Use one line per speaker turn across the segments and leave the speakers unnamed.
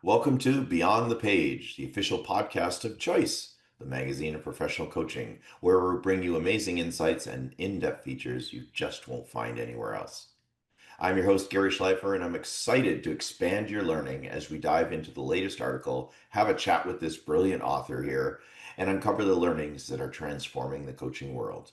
Welcome to Beyond the Page, the official podcast of Choice, the magazine of professional coaching, where we bring you amazing insights and in-depth features you just won't find anywhere else. I'm your host, Gary Schleifer, and I'm excited to expand your learning as we dive into the latest article, have a chat with this brilliant author here, and uncover the learnings that are transforming the coaching world.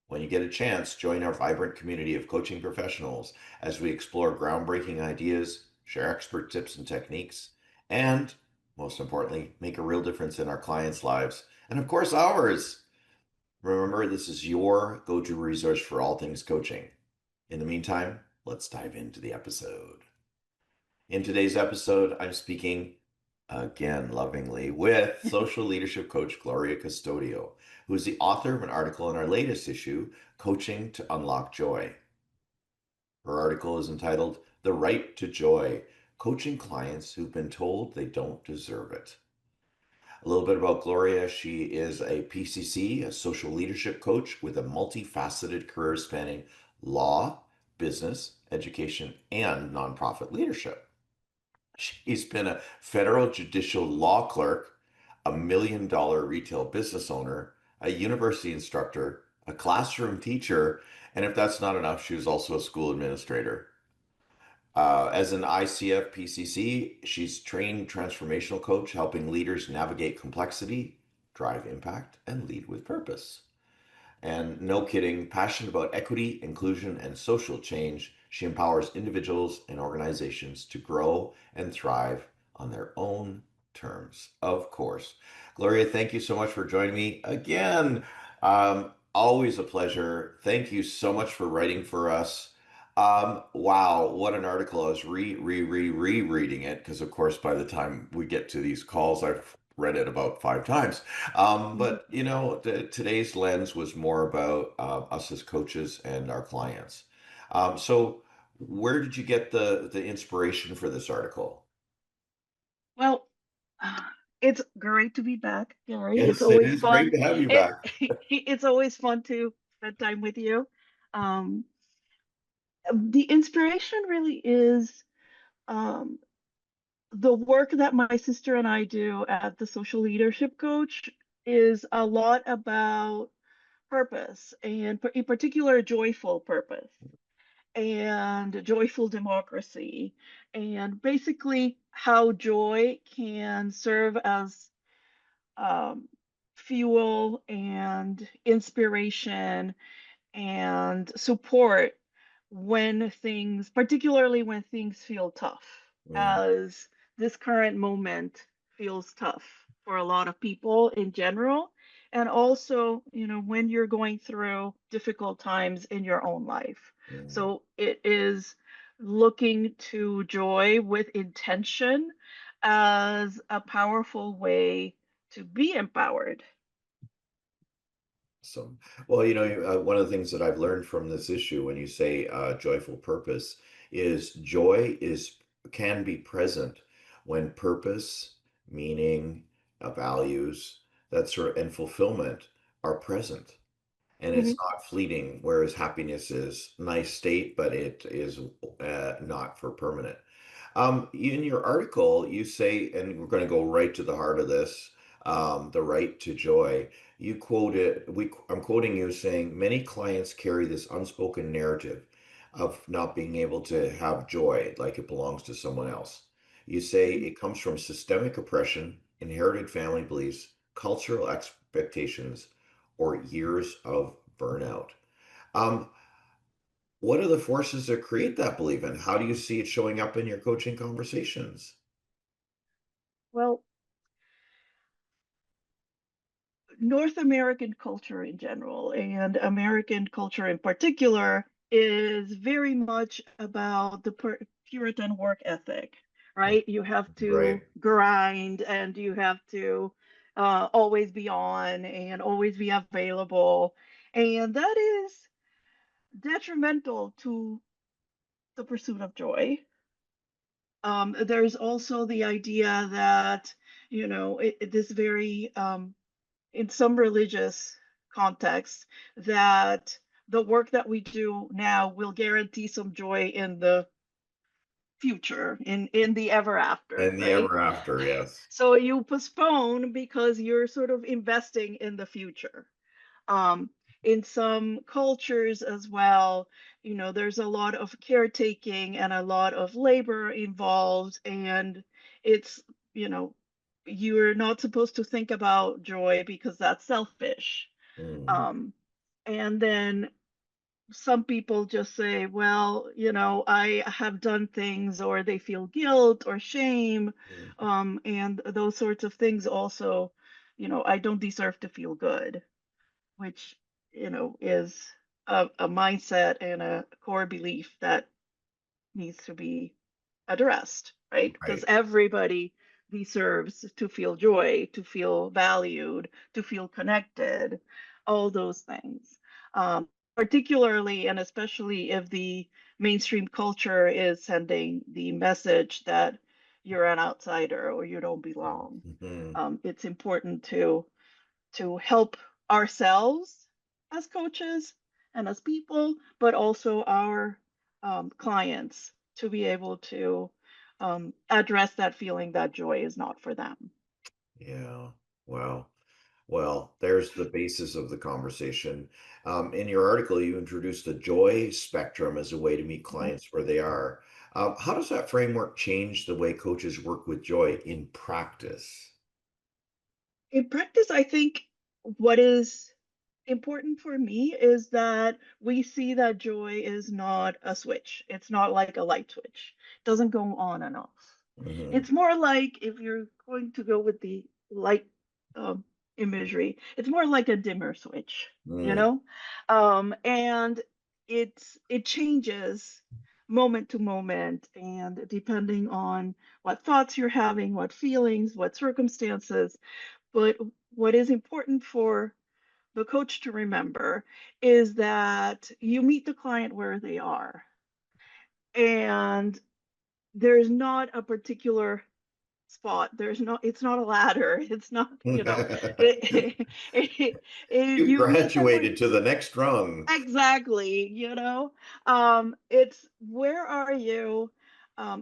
When you get a chance, join our vibrant community of coaching professionals as we explore groundbreaking ideas, share expert tips and techniques, and, most importantly, make a real difference in our clients' lives and, of course, ours. Remember, this is your go-to resource for all things coaching. In the meantime, let's dive into the episode. In today's episode, I'm speaking again lovingly with social leadership coach Gloria Custodio, who is the author of an article in our latest issue, Coaching to Unlock Joy. Her article is entitled The Right to Joy, Coaching Clients Who've Been Told They Don't Deserve It. A little bit about Gloria. She is a PCC, a social leadership coach with a multifaceted career spanning law, business, education, and nonprofit leadership. She's been a federal judicial law clerk, a $1 million retail business owner, a university instructor, a classroom teacher, and if that's not enough, she was also a school administrator. As an ICF PCC, she's trained transformational coach, helping leaders navigate complexity, drive impact, and lead with purpose. And no kidding, passionate about equity, inclusion, and social change, she empowers individuals and organizations to grow and thrive on their own terms, of course. Gloria, thank you so much for joining me again. Always a pleasure. Thank you so much for writing for us. Wow, what an article. I was rereading it because, of course, by the time we get to these calls, I've read it about 5 times.
Mhm.
But today's lens was more about us as coaches and our clients. So, where did you get the inspiration for this article?
Well, it's great to be back, Gary. It's
Yes, it
always
is great
fun.
to have you
It
back.
it's always fun to spend time with you. Um, the inspiration really is um, the work that my sister and I do at the Social Leadership Coach is a lot about purpose and in particular joyful purpose and joyful democracy and basically how joy can serve as um, fuel and inspiration and support when things, particularly when things feel tough,
Mm,
as this current moment feels tough for a lot of people in general. And also, when you're going through difficult times in your own life.
mm.
So it is looking to joy with intention as a powerful way to be empowered.
So, well, one of the things that I've learned from this issue when you say joyful purpose is joy is can be present when purpose, meaning, values, that sort of, and fulfillment are present. And it's
Mhm.
not fleeting, whereas happiness is nice state, but it is not for permanent. In your article, you say, and we're going to go right to the heart of this, the right to joy. You quote it, I'm quoting you saying, many clients carry this unspoken narrative of not being able to have joy like it belongs to someone else. You say
Mhm.
it comes from systemic oppression, inherited family beliefs, cultural expectations, or years of burnout. Um, what are the forces that create that belief, and how do you see it showing up in your coaching conversations?
Well, North American culture in general and American culture in particular is very much about the Puritan work ethic, right? You have
Right.
to grind and you have to always be on and always be available. And that is detrimental to the pursuit of joy. There's also the idea that, this very in some religious contexts that the work that we do now will guarantee some joy in the future, in the ever after,
And the
right?
ever after, yes.
So you postpone because you're sort of investing in the future. Um, in some cultures as well, there's a lot of caretaking and a lot of labor involved, and it's, you know, you're not supposed to think about joy because that's selfish.
Mm,
Um, and then some people just say, well, I have done things, or they feel guilt or shame,
mm,
and those sorts of things also, I don't deserve to feel good, which, is a mindset and a core belief that needs to be addressed, right? Because
right.
everybody deserves to feel joy, to feel valued, to feel connected, all those things. Particularly and especially if the mainstream culture is sending the message that you're an outsider or you don't belong.
Mhm.
It's important to help ourselves as coaches and as people, but also our clients to be able to address that feeling that joy is not for them.
Yeah. Wow. Well, there's the basis of the conversation. In your article, you introduced a joy spectrum as a way to meet
Mhm.
clients where they are. How does that framework change the way coaches work with joy in practice?
In practice, I think what is important for me is that we see that joy is not a switch. It's not like a light switch. It doesn't go on and off.
Hmm.
It's more like, if you're going to go with the light um, imagery, it's more like a dimmer switch, you
Mm,
know? And it changes moment to moment, and depending on what thoughts you're having, what feelings, what circumstances. But what is important for the coach to remember is that you meet the client where they are. And there's not a particular spot. It's not a ladder. It's not, it,
You've
you meet them where,
graduated to the next rung.
exactly, it's where are you?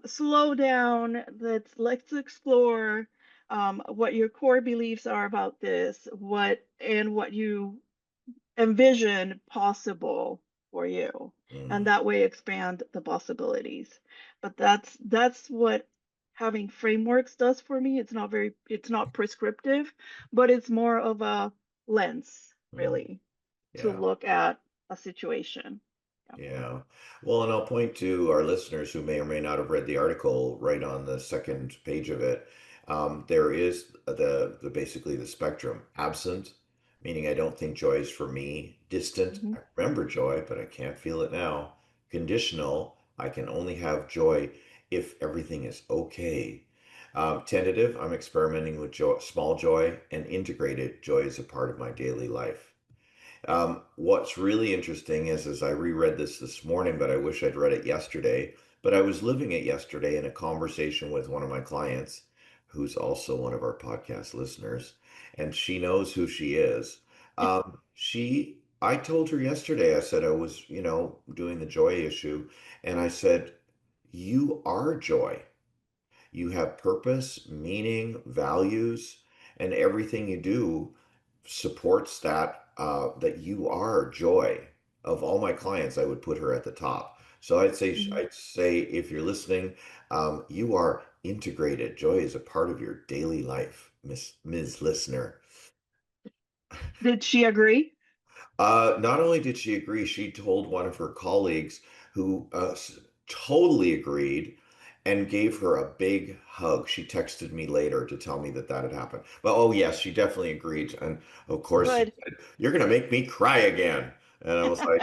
Slow down. Let's explore what your core beliefs are about this, what you envision possible for you, and
Mm,
that way expand the possibilities. But that's what having frameworks does for me. It's not prescriptive, but it's more of a lens,
mm,
really, to
yeah.
look at a situation. Yeah.
Yeah. Well, and I'll point to our listeners who may or may not have read the article right on the second page of it. There is the basically the spectrum. Absent, meaning I don't think joy is for me. Distant,
Hmm.
I remember joy, but I can't feel it now. Conditional, I can only have joy if everything is okay. Tentative, I'm experimenting with joy, small joy, and integrated joy is a part of my daily life. What's really interesting is, as I reread this morning, but I wish I'd read it yesterday. But I was living it yesterday in a conversation with one of my clients, who's also one of our podcast listeners, and she knows who she is. I told her yesterday, I said I was, doing the joy issue, and I said, "You are joy. You have purpose, meaning, values, and everything you do supports that you are joy. Of all my clients, I would put her at the top. So
Hmm.
I'd say if you're listening, you are integrated. Joy is a part of your daily life, Ms. Listener.
Did she agree?
Not only did she agree, she told one of her colleagues who totally agreed and gave her a big hug. She texted me later to tell me that that had happened. But oh, yes, she definitely agreed. And of course, she
Good.
said, "You're going to make me cry again." And I was like,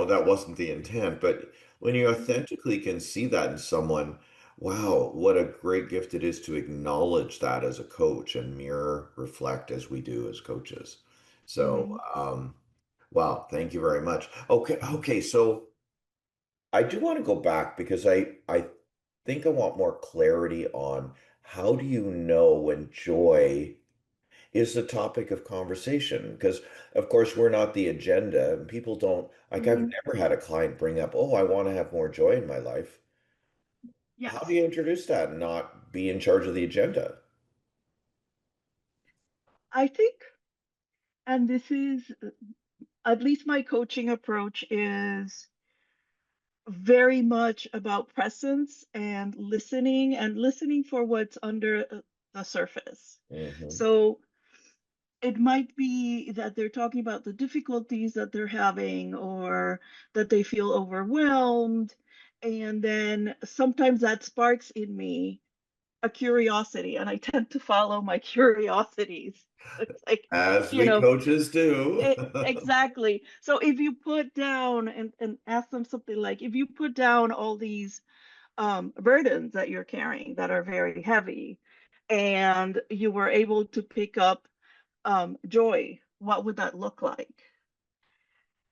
that wasn't the intent. But when you authentically can see that in someone, wow, what a great gift it is to acknowledge that as a coach and mirror, reflect as we do as coaches. So,
Hmm.
wow, thank you very much. Okay, so I do want to go back because I think I want more clarity on how do you know when joy is the topic of conversation? Because, of course, we're not the agenda. And people don't, like, I've
Mhm.
never had a client bring up, oh, I want to have more joy in my life. How do
Yes,
you introduce that and not be in charge of the agenda?
I think, and this is at least my coaching approach is very much about presence and listening for what's under the surface.
Hmm.
So it might be that they're talking about the difficulties that they're having or that they feel overwhelmed. And then sometimes that sparks in me a curiosity, and I tend to follow my curiosities. It's like,
As
you
we
know,
coaches do.
exactly. So if you put down and ask them something like, if you put down all these burdens that you're carrying that are very heavy, and you were able to pick up joy, what would that look like?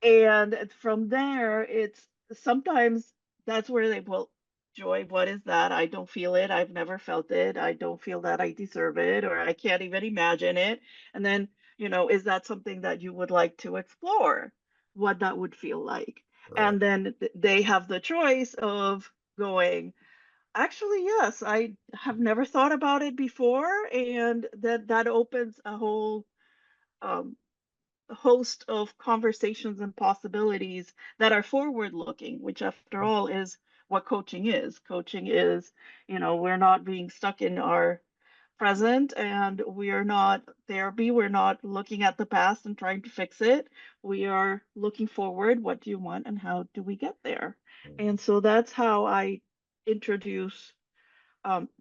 And from there, it's sometimes that's where they, well, joy, what is that? I don't feel it. I've never felt it. I don't feel that I deserve it, or I can't even imagine it. And then, is that something that you would like to explore? What that would feel like?
Right.
And then they have the choice of going, actually, yes, I have never thought about it before. And that opens a whole um, host of conversations and possibilities that are forward looking, which after all is what coaching is. Coaching is, we're not being stuck in our present, and we are not therapy. We're not looking at the past and trying to fix it. We are looking forward. What do you want and how do we get there? And so that's how I introduce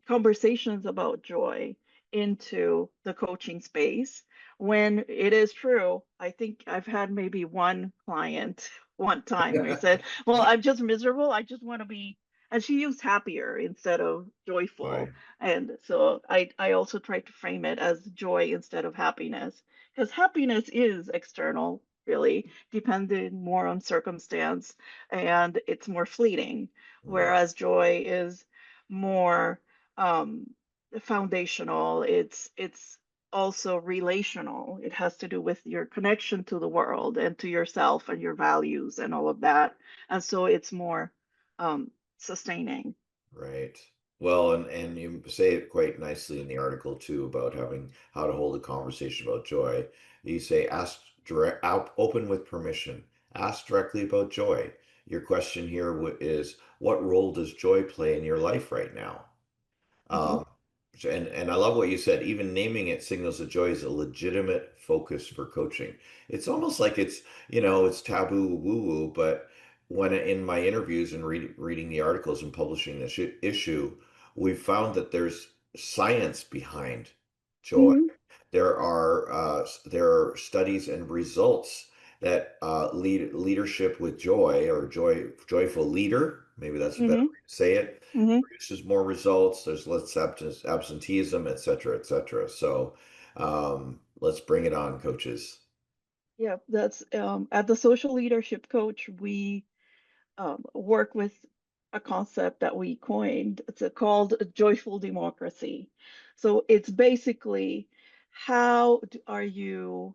conversations about joy into the coaching space. When it is true, I think I've had maybe one client one time where he said, well, I'm just miserable. I just want to be, and she used happier instead of joyful.
Right.
And so I also try to frame it as joy instead of happiness, because happiness is external, really, depending more on circumstance, and it's more fleeting,
Right.
whereas joy is more um, foundational. It's also relational. It has to do with your connection to the world and to yourself and your values and all of that. And so it's more sustaining.
Right. Well, and you say it quite nicely in the article too about having how to hold a conversation about joy. You say ask direct out open with permission. Ask directly about joy. Your question here is what role does joy play in your life right now?
Hmm.
Um, and I love what you said. Even naming it signals that joy is a legitimate focus for coaching. It's almost like it's taboo woo-woo, but when in my interviews and reading the articles and publishing this issue, we've found that there's science behind joy.
Hmm.
There are studies and results that leadership with joy or joyful leader, maybe that's a better
Hmm.
way to say it,
Hmm.
produces more results. There's less absenteeism, et cetera, et cetera. So let's bring it on, coaches.
Yeah, that's at the Social Leadership Coach, we work with a concept that we coined. It's called joyful democracy. So it's basically how are you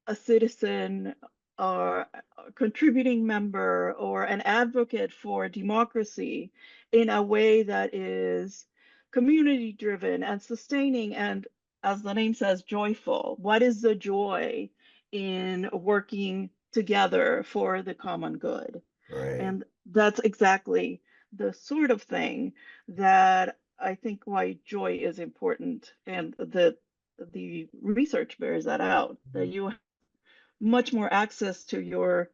a citizen or a contributing member or an advocate for democracy in a way that is community driven and sustaining and, as the name says, joyful. What is the joy in working together for the common good?
Right.
And that's exactly the sort of thing that I think why joy is important, and the research bears that out, that you much more access to your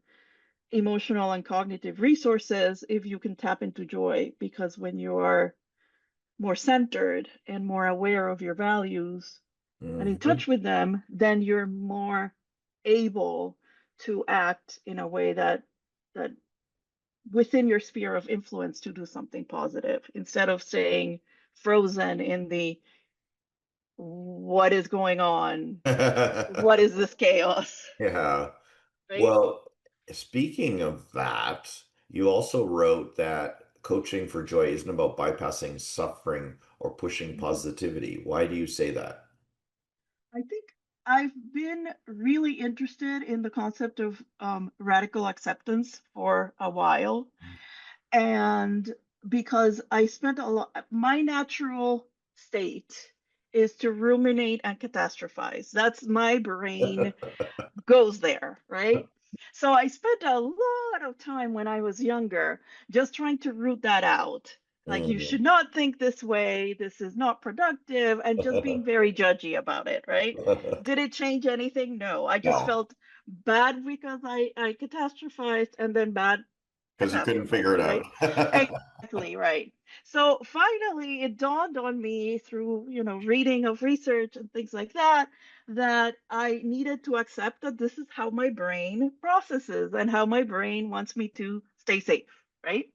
emotional and cognitive resources if you can tap into joy, because when you are more centered and more aware of your values and in
Hmm.
touch with them, then you're more able to act in a way that within your sphere of influence to do something positive instead of staying frozen in the what is going on, what is this chaos,
Yeah.
right?
Well, speaking of that, you also wrote that coaching for joy isn't about bypassing suffering or pushing
Mhm.
positivity. Why do you say that?
I think I've been really interested in the concept of radical acceptance for a while. And because I spent a lot, my natural state is to ruminate and catastrophize. That's my brain goes there, right? So I spent a lot of time when I was younger just trying to root that out. Like, you should
Mhm.
not think this way, this is not productive, and just being very judgy about it, right? Did it change anything? No. I just
No,
felt bad because I catastrophized, and then bad
because you couldn't figure it
catastrophizing, right?
out.
Exactly, right. So finally, it dawned on me through, reading of research and things like that, that I needed to accept that this is how my brain processes and how my brain wants me to stay safe, right?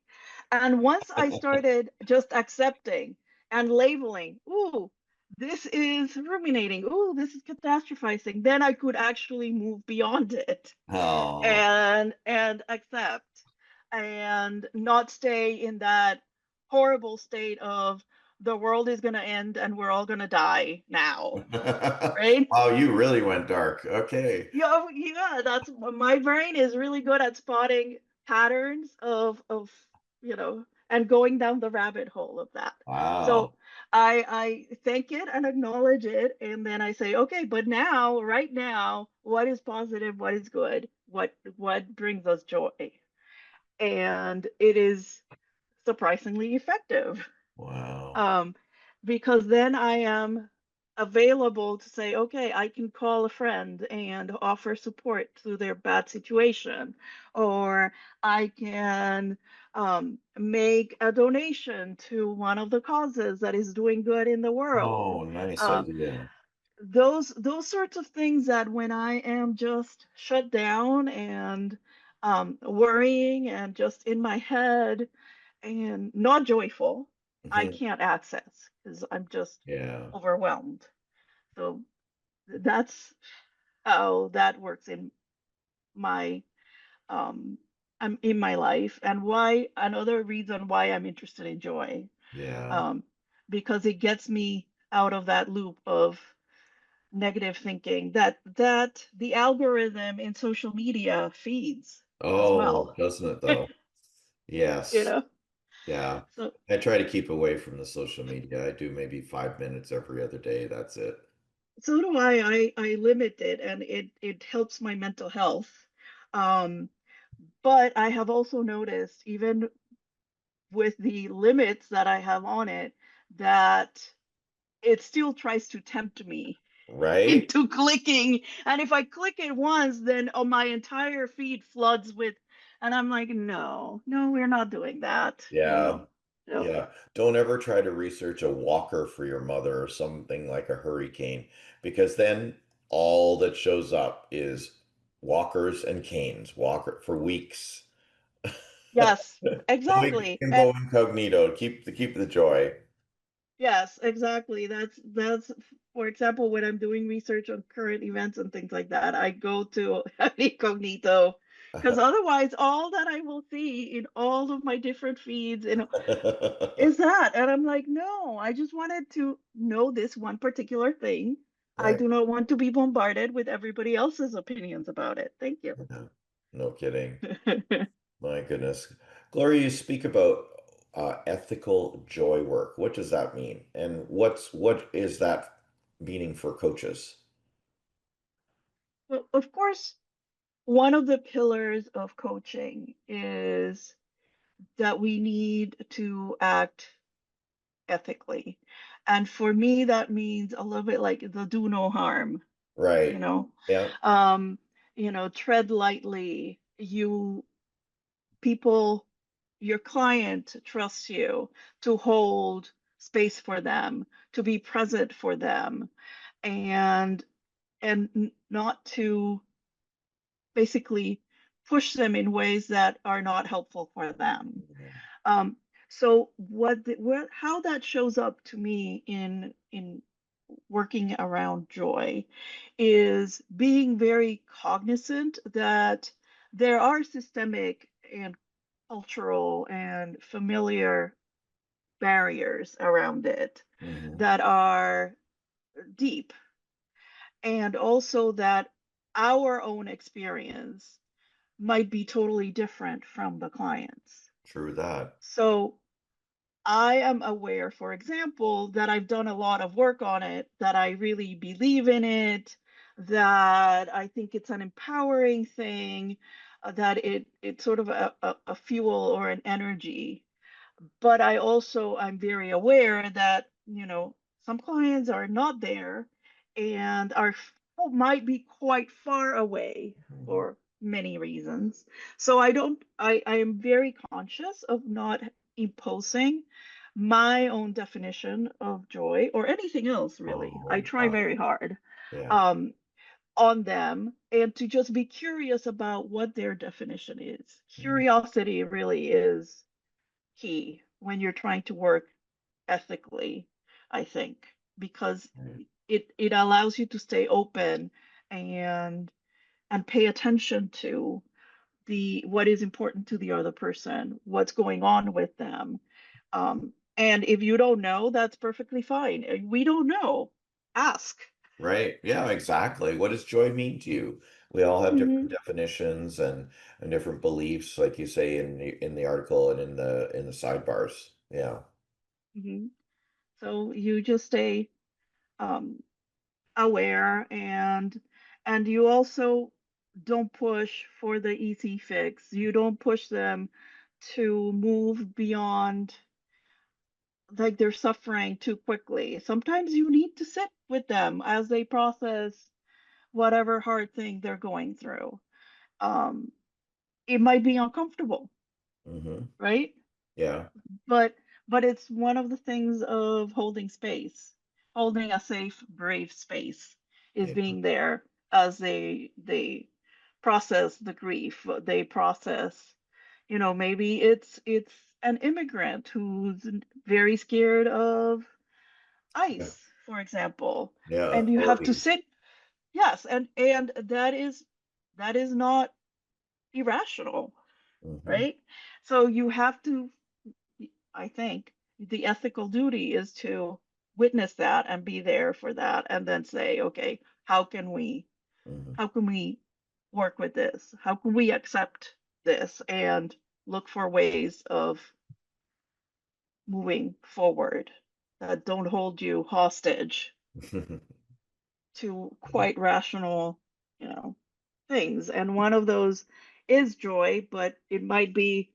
And once I started just accepting and labeling, ooh, this is ruminating, ooh, this is catastrophizing, then I could actually move beyond it
Oh.
and accept and not stay in that horrible state of the world is going to end and we're all going to die now, right?
Wow, you really went dark. Okay.
Yeah, yeah, that's my brain is really good at spotting patterns of and going down the rabbit hole of that. So
Wow.
I thank it and acknowledge it, and then I say, okay, but now, right now, what is positive, what is good, what brings us joy? And it is surprisingly effective.
Wow.
um, because then I am available to say, okay, I can call a friend and offer support through their bad situation, or I can make a donation to one of the causes that is doing good in the world.
Oh, nice
Um,
idea.
those sorts of things that when I am just shut down and worrying and just in my head and not joyful, I
Mhm.
can't access because I'm just
Yeah.
overwhelmed. So that's how that works in my um I'm in my life, and why another reason why I'm interested in joy.
Yeah.
Um because it gets me out of that loop of negative thinking that the algorithm in social media feeds as
Oh,
well.
doesn't it though?
you
Yes.
know
Yeah.
so
I try to keep away from the social media. I do maybe 5 minutes every other day. That's it.
so do I limit it, and it helps my mental health. um but I have also noticed, even with the limits that I have on it, that it still tries to tempt me
Right?
into clicking. And if I click it once, then my entire feed floods with, and I'm like, no, no, we're not doing that.
Yeah.
No, no.
Yeah. Don't ever try to research a walker for your mother or something like a hurricane, because then all that shows up is walkers and canes, walker for weeks.
Yes,
So we
exactly.
can go incognito, keep the joy.
Yes, exactly. That's for example, when I'm doing research on current events and things like that, I go to incognito, because otherwise all that I will see in all of my different feeds is that. And I'm like, no, I just wanted to know this one particular thing. I
Right.
do not want to be bombarded with everybody else's opinions about it. Thank you.
Yeah. No kidding. My goodness. Gloria, you speak about ethical joy work. What does that mean? And what is that meaning for coaches?
Well, of course, one of the pillars of coaching is that we need to act ethically. And for me, that means a little bit like the do no harm, you
Right.
know,
Yeah.
um, tread lightly. People, your client trusts you to hold space for them, to be present for them, and not to basically push them in ways that are not helpful for them. Um, so how that shows up to me in working around joy is being very cognizant that there are systemic and cultural and familiar barriers around it
Hmm.
that are deep, and also that our own experience might be totally different from the client's.
True that.
So I am aware, for example, that I've done a lot of work on it, that I really believe in it, that I think it's an empowering thing, that it's sort of a fuel or an energy. But I'm very aware that, some clients are not there and might be quite far away
Mhm.
for many reasons. So I am very conscious of not imposing my own definition of joy or anything else, really. I
Oh,
try very hard
yeah.
um, on them, and to just be curious about what their definition is.
Mm,
Curiosity really is key when you're trying to work ethically, I think, because
right.
it allows you to stay open and pay attention to the what is important to the other person, what's going on with them. And if you don't know, that's perfectly fine. We don't know. Ask.
Right. Yeah, exactly. What does joy mean to you? We all have different
Hmm.
definitions and different beliefs, like you say in the article and in the sidebars. Yeah.
Hmm. So you just stay um, aware, and you also don't push for the easy fix. You don't push them to move beyond like they're suffering too quickly. Sometimes you need to sit with them as they process whatever hard thing they're going through. Um, it might be uncomfortable,
Hmm.
right?
Yeah.
but but it's one of the things of holding space, holding a safe, brave space, is
Yeah.
being there as they process the grief, they process, maybe it's an immigrant who's very scared of
Yeah.
ice, for example,
Yeah.
and you have to
Authorities.
sit. Yes, and that is not irrational,
Hmm.
right? So you have to, I think the ethical duty is to witness that and be there for that and then say, okay,
Hmm.
how can we work with this? How can we accept this and look for ways of moving forward that don't hold you hostage to quite rational, you know, things. And one of those is joy, but it might be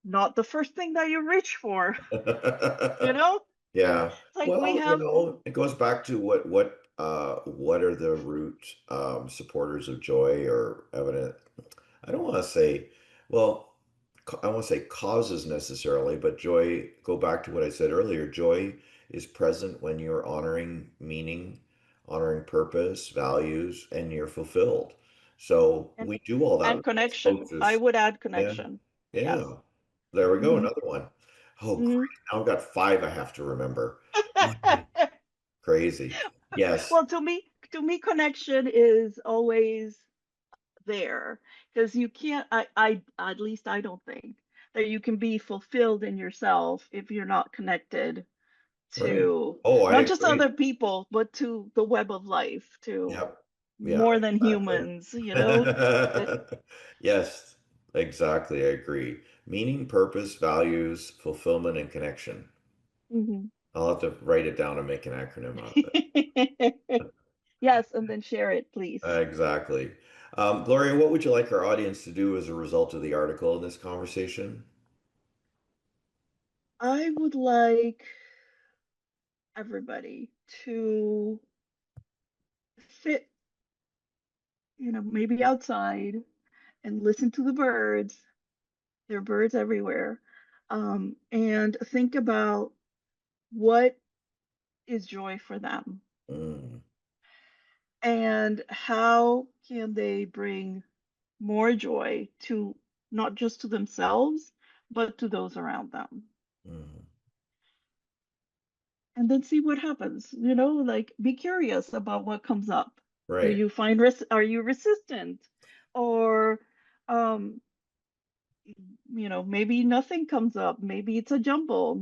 not the first thing that you reach for, you know?
Yeah.
It's like we
Well,
have.
it goes back to what are the root supporters of joy or evident. I don't want to say, well, I won't say causes necessarily, but joy, go back to what I said earlier. Joy is present when you're honoring meaning, honoring purpose, values, and you're fulfilled. So
and
we do all that
and
with those
connection. I
coaches.
would add
Yeah.
connection. Yes.
Yeah. There we go.
Hmm.
Another one. Oh, great.
Hmm.
Now I've got five I have to remember. Crazy. Yes.
Well, to me, connection is always there because you can't. I at least I don't think that you can be fulfilled in yourself if you're not connected
Right.
to
Oh, I
not just
agree.
other people, but to the web of life, to
Yep. Yeah,
more than
exactly.
humans. That.
Yes, exactly. I agree. Meaning, purpose, values, fulfillment, and connection.
Mhm.
I'll have to write it down and make an acronym out of
Yes, and then share it, please.
it. Exactly. Gloria, what would you like our audience to do as a result of the article in this conversation?
I would like everybody to sit, maybe outside and listen to the birds. There are birds everywhere. And think about what is joy for them
Mm,
and how can they bring more joy to not just to themselves, but to those around them.
mm.
And then see what happens, like be curious about what comes up. Do
Right.
you are you resistant? Or, um, maybe nothing comes up. Maybe it's a jumble.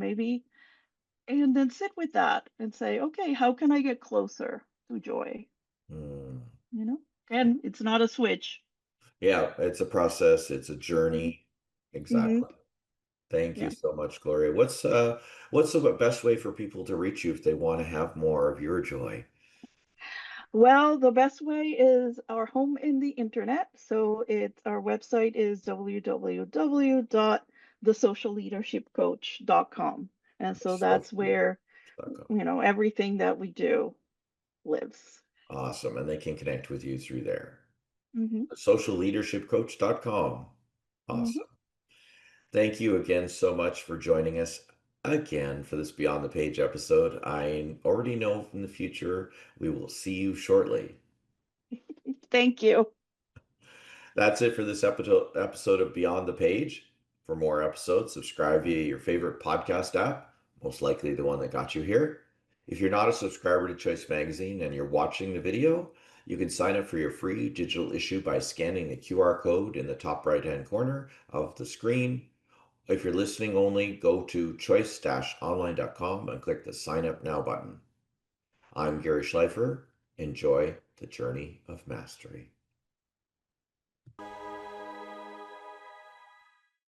And then sit with that and say, okay, how can I get closer to joy?
Mm.
you know, and it's not a switch.
Yeah, it's a process, it's a
Mm-hmm.
journey.
Mm-hmm.
Exactly. Thank you
Yeah.
so much, Gloria. What's the best way for people to reach you if they want to have more of your joy?
Well, the best way is our home in the internet. So it's our website is www.thesocialleadershipcoach.com. And so that's where,
Social.com.
everything that we do lives.
Awesome. And they can connect with you through there.
Hmm.
Socialleadershipcoach.com.
Hmm.
Awesome. Thank you again so much for joining us again for this Beyond the Page episode. I already know in the future we will see you shortly.
Thank you.
That's it for this episode of Beyond the Page. For more episodes, subscribe via your favorite podcast app, most likely the one that got you here. If you're not a subscriber to Choice Magazine and you're watching the video, you can sign up for your free digital issue by scanning the QR code in the top right hand corner of the screen. If you're listening only, go to choice-online.com and click the Sign Up Now button. I'm Gary Schleifer. Enjoy the journey of mastery.